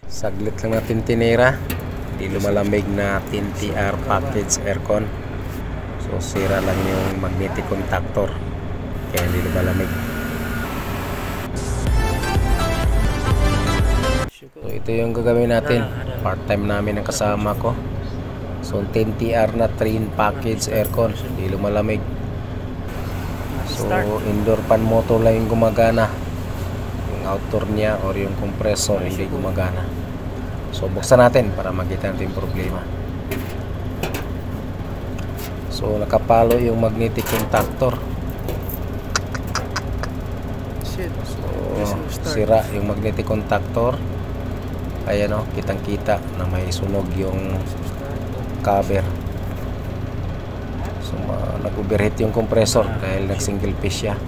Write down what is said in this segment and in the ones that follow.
Saglit lang natin tinira. Hindi lumalamig na 10TR package aircon. So sira lang yung magnetic contactor, kaya hindi lumalamig. So ito yung gagawin natin. Part time namin ang kasama ko. So 10TR na train package aircon, hindi lumalamig. So indoor fan motor lang yung gumagana. Outdoor niya or yung compressor hindi gumagana. So buksan natin para makita natin yung problema. So nakapalo yung magnetic contactor. So sira yung magnetic contactor. Ayan o, kitang kita na may sunog yung cover. So nag-overheat yung compressor dahil nag single piece siya.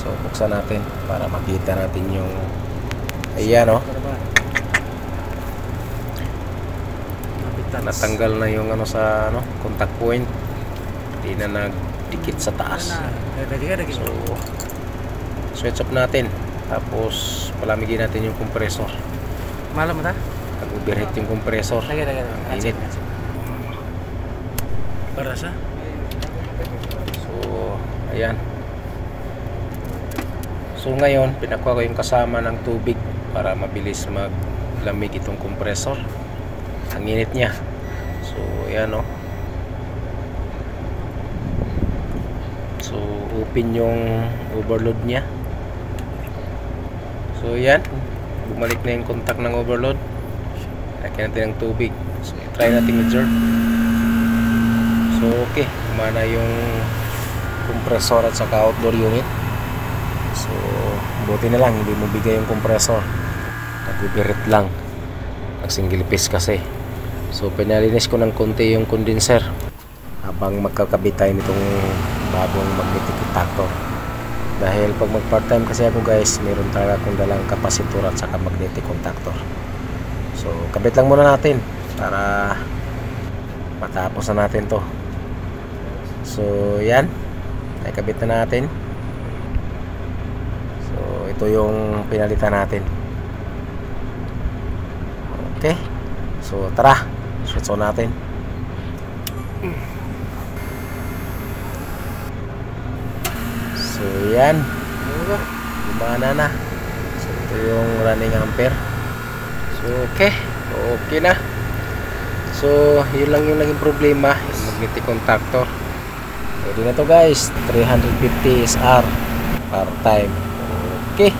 So buksan natin para makita natin yung ayan o, natanggal na yung ano sa ano, contact point. Hindi na nagdikit sa taas. So switch off natin, tapos palamigin natin yung compressor. Malam mo ta? Nag-overheat yung compressor. Ang init. Para sa? So ayan. So ngayon, pinakuha ko yung kasama ng tubig para mabilis maglamig itong compressor. Ang init niya. So ayan o. So open yung overload niya. So ayan, bumalik na yung contact ng overload. Lagyan natin ng tubig. So try natin med-jar. So okay, kumana yung compressor at saka outdoor unit. So buti na lang hindi mo bigay yung compressor, nag-overheat lang, nag single piece kasi. So pinalinis ko ng konti yung condenser habang magkakabit tayo nitong bagong magnetic contactor. Dahil pag mag part time kasi ako guys, meron talaga akong dalang kapasitor at saka magnetic contactor. So kabit lang muna natin para matapos na natin to. So yan, nakabit na natin. Ito yung pinalitan natin. Okay, so tara, switch on natin. So yan, gumana na. So ito yung running ampere. So okay na. So yun lang yung naging problema, yung magnetic contactor. Pwede na to guys, 350 SR part time. Okay.